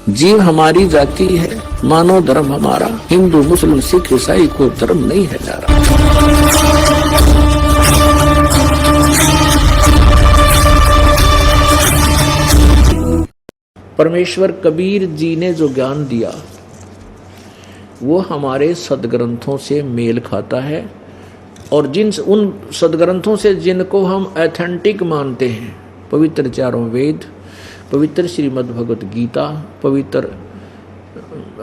जीव हमारी जाति है, मानव धर्म हमारा, हिंदू मुस्लिम सिख ईसाई को धर्म नहीं है जा रहा। परमेश्वर कबीर जी ने जो ज्ञान दिया वो हमारे सदग्रंथों से मेल खाता है, और उन सदग्रंथों से जिनको हम ऑथेंटिक मानते हैं, पवित्र चारों वेद, पवित्र श्रीमद् भगवत गीता, पवित्र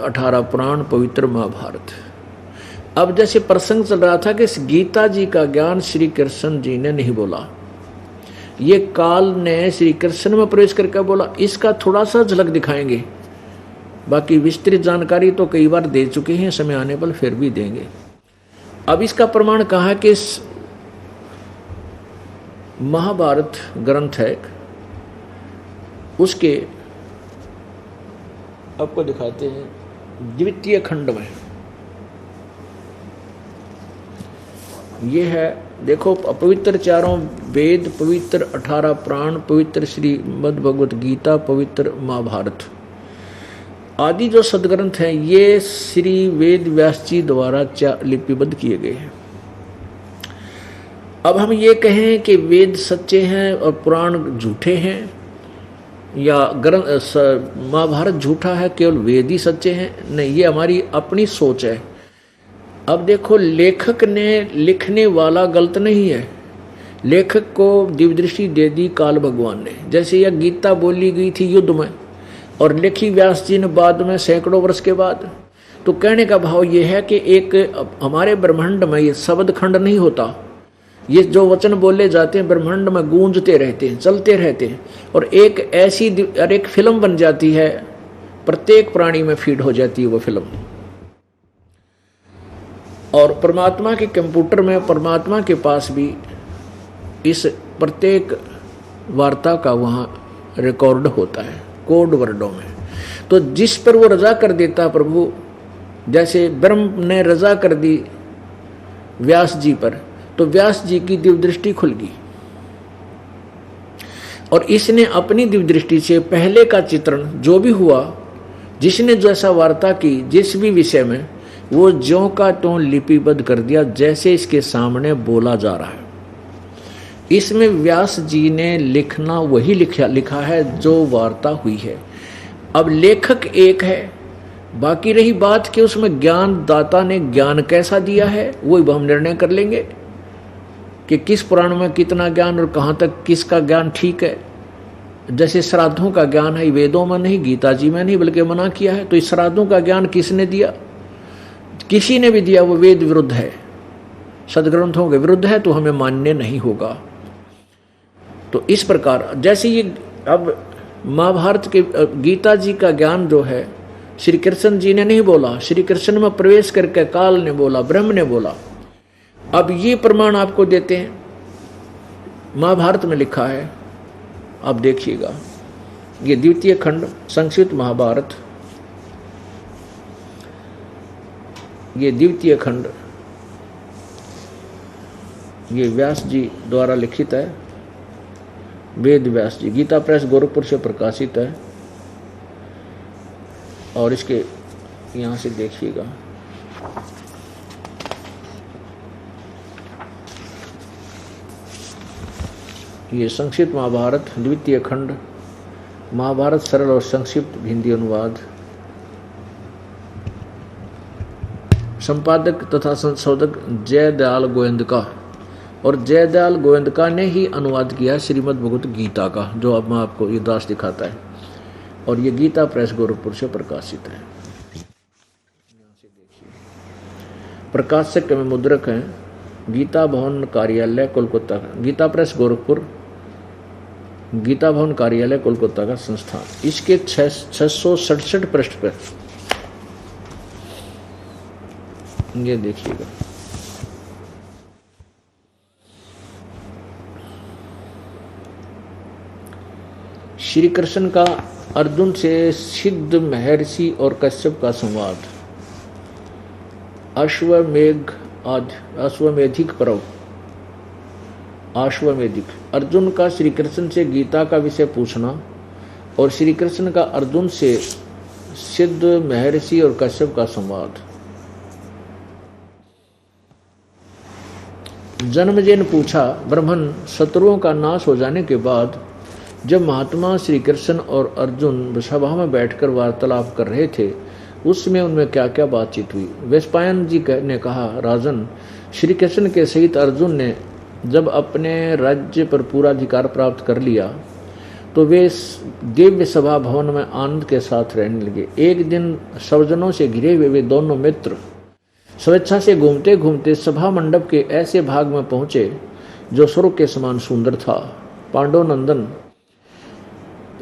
18 पुराण, पवित्र महाभारत। अब जैसे प्रसंग चल रहा था कि गीता जी का ज्ञान श्री कृष्ण जी ने नहीं बोला, ये काल ने श्री कृष्ण में प्रवेश करके बोला। इसका थोड़ा सा झलक दिखाएंगे, बाकी विस्तृत जानकारी तो कई बार दे चुके हैं, समय आने पर फिर भी देंगे। अब इसका प्रमाण कहा है कि महाभारत ग्रंथ है, उसके आपको दिखाते हैं द्वितीय खंड में ये है, देखो पवित्र चारों वेद, पवित्र 18 पुराण, पवित्र श्रीमद् भगवत गीता, पवित्र महाभारत आदि जो सदग्रंथ हैं ये श्री वेद व्यास जी द्वारा लिपिबद्ध किए गए हैं। अब हम ये कहें कि वेद सच्चे हैं और पुराण झूठे हैं, या महाभारत झूठा है केवल वेद ही सच्चे हैं, नहीं, ये हमारी अपनी सोच है। अब देखो, लेखक ने लिखने वाला गलत नहीं है, लेखक को दिव्य दृष्टि दे दी काल भगवान ने। जैसे यह गीता बोली गई थी युद्ध में और लिखी व्यास जी ने बाद में सैकड़ों वर्ष के बाद, तो कहने का भाव ये है कि एक हमारे ब्रह्मांड में ये शब्द खंड नहीं होता, ये जो वचन बोले जाते हैं ब्रह्मांड में गूंजते रहते हैं, चलते रहते हैं, और एक फिल्म बन जाती है, प्रत्येक प्राणी में फीड हो जाती है वो फिल्म। और परमात्मा के कंप्यूटर में, परमात्मा के पास भी इस प्रत्येक वार्ता का वहाँ रिकॉर्ड होता है कोड वर्डों में। तो जिस पर वो रजा कर देता प्रभु, जैसे ब्रह्म ने रजा कर दी व्यास जी पर, तो व्यास जी की दिव्य दृष्टि खुल गई, और इसने अपनी दिव्य दृष्टि से पहले का चित्रण जो भी हुआ, जिसने जैसा वार्ता की जिस भी विषय में, वो ज्यों का त्यों लिपिबद्ध कर दिया जैसे इसके सामने बोला जा रहा है। इसमें व्यास जी ने लिखना वही लिखा है जो वार्ता हुई है। अब लेखक एक है, बाकी रही बात कि उसमें ज्ञान दाता ने ज्ञान कैसा दिया है, वो हम निर्णय कर लेंगे कि किस पुराण में कितना ज्ञान और कहाँ तक किसका ज्ञान ठीक है। जैसे श्राद्धों का ज्ञान है, वेदों में नहीं, गीता जी में नहीं, बल्कि मना किया है। तो इस श्राद्धों का ज्ञान किसने दिया? किसी ने भी दिया, वो वेद विरुद्ध है, सदग्रंथों के विरुद्ध है, तो हमें मान्य नहीं होगा। तो इस प्रकार जैसे ये अब महाभारत के गीता जी का ज्ञान जो है श्री कृष्ण जी ने नहीं बोला, श्री कृष्ण में प्रवेश करके काल ने बोला, ब्रह्म ने बोला। अब ये प्रमाण आपको देते हैं, महाभारत में लिखा है, आप देखिएगा, ये द्वितीय खंड संक्षिप्त महाभारत, ये द्वितीय खंड, ये व्यास जी द्वारा लिखित है, वेद व्यास जी, गीता प्रेस गोरखपुर से प्रकाशित है। और इसके यहाँ से देखिएगा, ये संक्षिप्त महाभारत द्वितीय खंड, महाभारत सरल और संक्षिप्त हिंदी अनुवाद, संपादक तथा संशोधक जयदयाल गोयंदका, और जयदयाल गोयंदका ने ही अनुवाद किया श्रीमद् भगवत गीता का, जो अब मैं आपको ये दास दिखाता है। और ये गीता प्रेस गोरखपुर से प्रकाशित है। यहाँ से देखिए, प्रकाशक में मुद्रक हैं गीता भवन कार्यालय कोलकाता, गीता प्रेस गोरखपुर, गीता भवन कार्यालय कोलकाता का संस्थान। इसके 667 पृष्ठ पर ये देखिएगा, श्री कृष्ण का अर्जुन से सिद्ध महर्षि और कश्यप का संवाद, अश्वमेधिक पर्व, अश्वमेधिक, अर्जुन का श्री कृष्ण से गीता का विषय पूछना और श्री कृष्ण का अर्जुन से सिद्ध, महर्षि और कश्यप का संवाद। जन्मेजय ने पूछा, ब्राह्मण, शत्रुओं का नाश हो जाने के बाद जब महात्मा श्री कृष्ण और अर्जुन सभा में बैठकर वार्तालाप कर रहे थे, उसमें उनमें क्या क्या बातचीत हुई? वैशंपायन जी ने कहा, राजन, श्री कृष्ण के सहित अर्जुन ने जब अपने राज्य पर पूरा अधिकार प्राप्त कर लिया तो वे दिव्य सभा भवन में आनंद के साथ रहने लगे। एक दिन स्वजनों से घिरे हुए वे दोनों मित्र स्वेच्छा से घूमते घूमते सभा मंडप के ऐसे भाग में पहुंचे जो स्वर्ग के समान सुंदर था। पांडुनंदन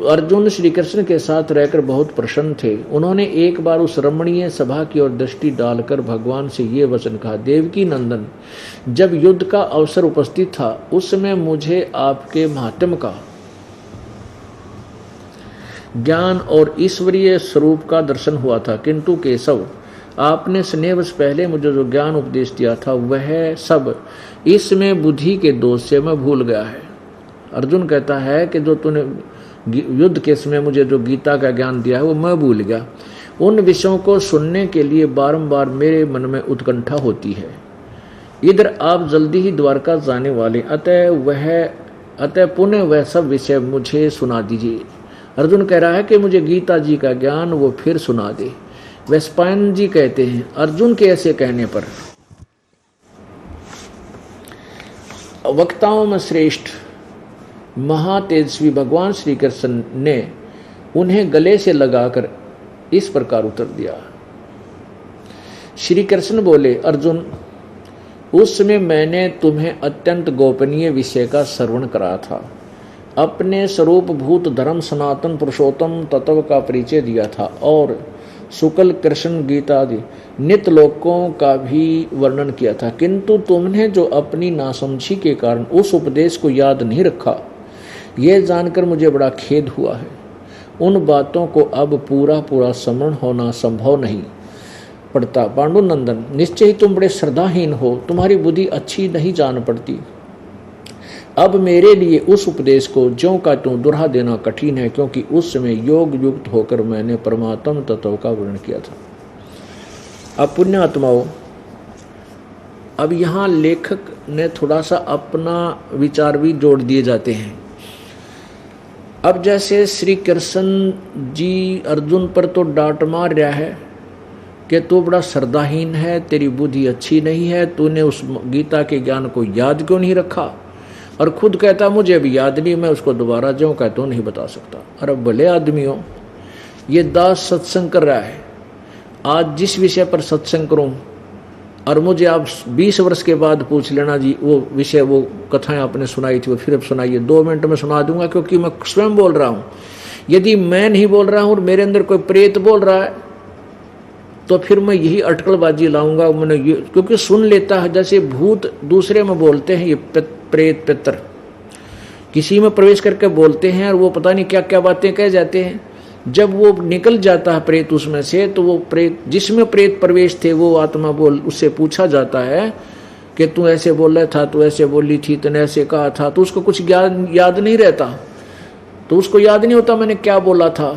अर्जुन श्री कृष्ण के साथ रहकर बहुत प्रसन्न थे। उन्होंने एक बार उस रमणीय सभा की ओर दृष्टि डालकर भगवान से ये वचन कहा, देवकी नंदन, जब युद्ध का अवसर उपस्थित था उस समय मुझे आपके महात्म्य का ज्ञान और ईश्वरीय स्वरूप का दर्शन हुआ था, किंतु केशव, आपने स्नेहवश पहले मुझे जो ज्ञान उपदेश दिया था वह सब इसमें बुद्धि के दोष से मैं भूल गया है। अर्जुन कहता है कि जो तूने युद्ध के समय मुझे जो गीता का ज्ञान दिया है वो मैं भूल गया। उन विषयों को सुनने के लिए बारंबार मेरे मन में उत्कंठा होती है। इधर आप जल्दी ही द्वारका जाने वाले, अतः पुनः वह सब विषय मुझे सुना दीजिए। अर्जुन कह रहा है कि मुझे गीता जी का ज्ञान वो फिर सुना दे। वैशंपायन जी कहते हैं, अर्जुन के ऐसे कहने पर वक्ताओं में श्रेष्ठ महातेजस्वी भगवान श्री कृष्ण ने उन्हें गले से लगाकर इस प्रकार उत्तर दिया। श्री कृष्ण बोले, अर्जुन, उस समय मैंने तुम्हें अत्यंत गोपनीय विषय का श्रवण करा था। अपने स्वरूप भूत धर्म सनातन पुरुषोत्तम तत्व का परिचय दिया था और शुक्ल कृष्ण गीता आदि नित्य लोकों का भी वर्णन किया था, किंतु तुमने जो अपनी नासमझी के कारण उस उपदेश को याद नहीं रखा, यह जानकर मुझे बड़ा खेद हुआ है। उन बातों को अब पूरा स्मरण होना संभव नहीं पड़ता। पांडुनंदन, निश्चय ही तुम बड़े श्रद्धाहीन हो, तुम्हारी बुद्धि अच्छी नहीं जान पड़ती। अब मेरे लिए उस उपदेश को ज्यों का त्यों दोहरा देना कठिन है, क्योंकि उस समय योग युक्त होकर मैंने परमात्म तत्व का वर्णन किया था। अब पुण्य आत्माओं, अब यहाँ लेखक ने थोड़ा सा अपना विचार भी जोड़ दिए जाते हैं। अब जैसे श्री कृष्ण जी अर्जुन पर तो डांट मार रहा है कि तू बड़ा श्रद्धाहीन है, तेरी बुद्धि अच्छी नहीं है, तूने उस गीता के ज्ञान को याद क्यों नहीं रखा, और खुद कहता मुझे भी याद नहीं, मैं उसको दोबारा जो कहता हूँ नहीं बता सकता। अरे भले आदमियों, ये दास सत्संग कर रहा है। आज जिस विषय पर सत्संग करूँ और मुझे आप 20 वर्ष के बाद पूछ लेना जी वो विषय, वो कथाएं आपने सुनाई थी वो फिर सुनाइए, 2 मिनट में सुना दूंगा, क्योंकि मैं स्वयं बोल रहा हूँ। यदि मैं नहीं बोल रहा हूँ और मेरे अंदर कोई प्रेत बोल रहा है तो फिर मैं यही अटकलबाजी लाऊंगा। मैंने ये क्योंकि सुन लेता है, जैसे भूत दूसरे में बोलते हैं, ये प्रेत पितर किसी में प्रवेश करके बोलते हैं और वो पता नहीं क्या क्या बातें कह जाते हैं। जब वो निकल जाता है प्रेत उसमें से, तो वो प्रेत जिसमें प्रेत प्रवेश थे वो आत्मा बोल, उससे पूछा जाता है कि तू ऐसे बोल रहा था, तू ऐसे बोली थी, तूने ऐसे कहा था, तो उसको कुछ याद नहीं रहता, तो उसको याद नहीं होता मैंने क्या बोला था।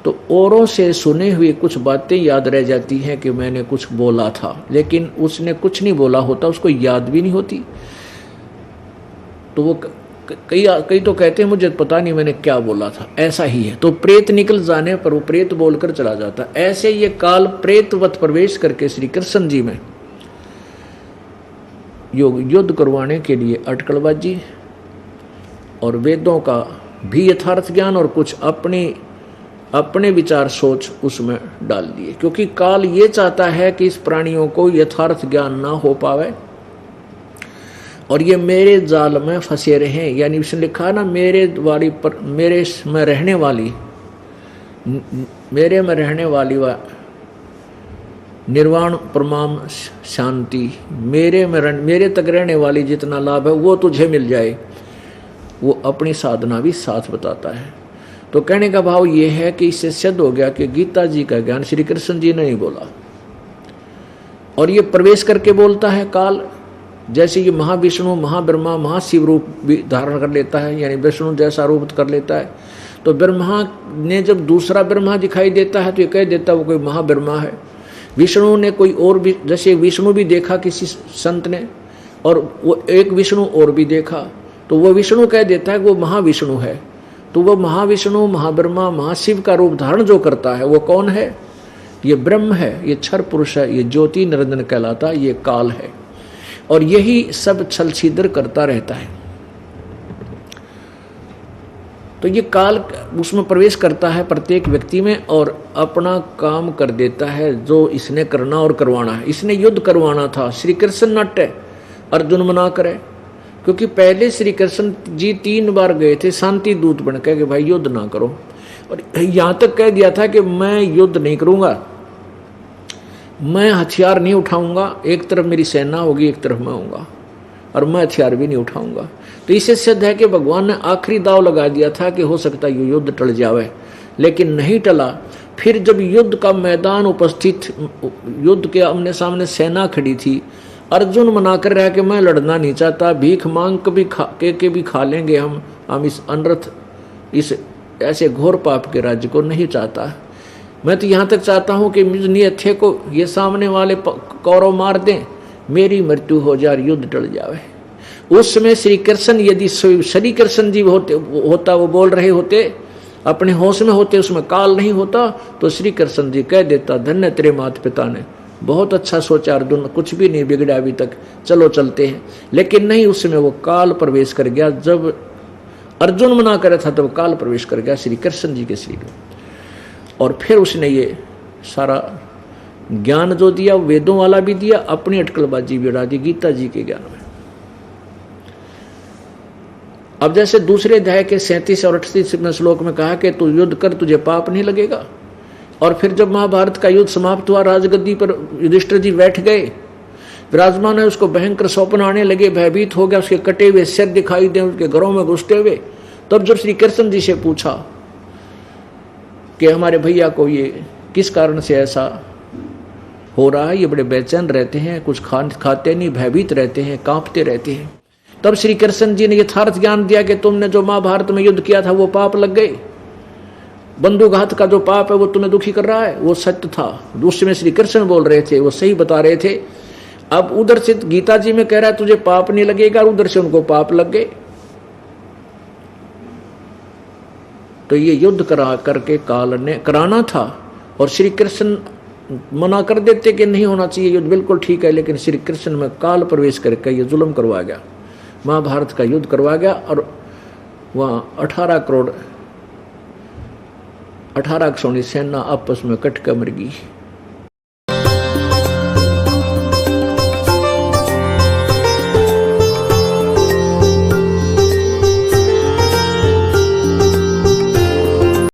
तो औरों से सुने हुए कुछ बातें याद रह जाती हैं कि मैंने कुछ बोला था, लेकिन उसने कुछ नहीं बोला होता, उसको याद भी नहीं होती। तो वो कई तो कहते हैं मुझे पता नहीं मैंने क्या बोला था। ऐसा ही है। तो प्रेत निकल जाने पर वो प्रेत बोलकर चला जाता। ऐसे ये काल प्रेतवत प्रवेश करके श्री कृष्ण जी में युद्ध करवाने के लिए अटकलबाजी और वेदों का भी यथार्थ ज्ञान और कुछ अपने विचार सोच उसमें डाल दिए, क्योंकि काल ये चाहता है कि इस प्राणियों को यथार्थ ज्ञान ना हो पावे और ये मेरे जाल में फंसे रहें। यानी उसने लिखा ना, मेरे में रहने वाली निर्वाण परमाम शांति, मेरे तक रहने वाली जितना लाभ है वो तुझे मिल जाए, वो अपनी साधना भी साथ बताता है। तो कहने का भाव ये है कि इससे सिद्ध हो गया कि गीता जी का ज्ञान श्री कृष्ण जी ने नहीं बोला, और ये प्रवेश करके बोलता है काल। जैसे ये महाविष्णु, महाब्रह्मा, महाशिव रूप भी धारण कर लेता है, यानी विष्णु जैसा रूप कर लेता है, तो तो ब्रह्मा ने जब दूसरा ब्रह्मा दिखाई देता है तो ये कह देता वो कोई महाब्रह्मा है। विष्णु ने कोई और भी, जैसे विष्णु भी देखा किसी संत ने और वो एक विष्णु और भी देखा, तो वो विष्णु कह देता है कि वो महाविष्णु है। तो वो महाविष्णु, महाब्रह्मा, महाशिव का रूप धारण जो करता है वो कौन है? ये ब्रह्म है, ये क्षर पुरुष है, ये ज्योति निरंजन कहलाता, ये काल है। और यही सब छल छिद्र करता रहता है। तो ये काल उसमें प्रवेश करता है प्रत्येक व्यक्ति में और अपना काम कर देता है जो इसने करना और करवाना है। इसने युद्ध करवाना था, श्री कृष्ण नट अर्जुन मना करे, क्योंकि पहले श्री कृष्ण जी 3 बार गए थे शांति दूत बन के भाई युद्ध ना करो, और यहां तक कह दिया था कि मैं युद्ध नहीं करूंगा, मैं हथियार नहीं उठाऊंगा, एक तरफ मेरी सेना होगी एक तरफ मैं होऊंगा, और मैं हथियार भी नहीं उठाऊंगा। तो इससे सिद्ध है कि भगवान ने आखिरी दाव लगा दिया था कि हो सकता है युद्ध टल जावे, लेकिन नहीं टला। फिर जब युद्ध का मैदान उपस्थित, युद्ध के आमने सामने सेना खड़ी थी, अर्जुन मना कर रहा कि मैं लड़ना नहीं चाहता, भीख मांग के भी खा लेंगे हम इस अनर्थ, इस ऐसे घोर पाप के राज्य को नहीं चाहता। मैं तो यहाँ तक चाहता हूँ कि मुझ नियथे को ये सामने वाले कौरव मार दें, मेरी मृत्यु हो जाए, युद्ध टल जावे। उस समय श्री कृष्ण, यदि श्री कृष्ण जी होता वो बोल रहे होते, अपने होश में होते, उसमें काल नहीं होता, तो श्री कृष्ण जी कह देता धन्य तेरे माता पिता ने, बहुत अच्छा सोचा अर्जुन, कुछ भी नहीं बिगड़ा अभी तक, चलो चलते हैं। लेकिन नहीं, उस समय वो काल प्रवेश कर गया। जब अर्जुन मना करे था तब काल प्रवेश कर गया श्री कृष्ण जी के शरीर में, और फिर उसने ये सारा ज्ञान जो दिया वेदों वाला भी दिया, अपनी अटकलबाजी भी उड़ा दी गीता जी के ज्ञान में। अब जैसे दूसरे अध्याय के 37 और 38 श्लोक में कहा कि तू युद्ध कर, तुझे पाप नहीं लगेगा। और फिर जब महाभारत का युद्ध समाप्त हुआ, राजगद्दी पर युधिष्ठिर जी बैठ गए, विराजमान है, उसको भयंकर स्वप्न आने लगे, भयभीत हो गया, उसके कटे हुए सिर दिखाई दे उसके घरों में घुसते हुए। तब जब श्री कृष्ण जी से पूछा कि हमारे भैया को ये किस कारण से ऐसा हो रहा है, ये बड़े बेचैन रहते हैं, कुछ खाते नहीं, भयभीत रहते हैं, कांपते रहते हैं। तब श्री कृष्ण जी ने यथार्थ ज्ञान दिया कि तुमने जो महाभारत में युद्ध किया था वो पाप लग गए, बंधुघात का जो पाप है वो तुम्हें दुखी कर रहा है, वो सत्य था। दूसरे में श्री कृष्ण बोल रहे थे, वो सही बता रहे थे। अब उधर से गीता जी में कह रहा है तुझे पाप नहीं लगेगा, उधर से उनको पाप लग गए। तो ये युद्ध करा करके काल ने कराना था, और श्री कृष्ण मना कर देते कि नहीं होना चाहिए युद्ध, बिल्कुल ठीक है, लेकिन श्री कृष्ण में काल प्रवेश करके ये जुल्म करवा गया, महाभारत का युद्ध करवा गया। और वहाँ 18 करोड़ सेना आपस में कट कर मर गई।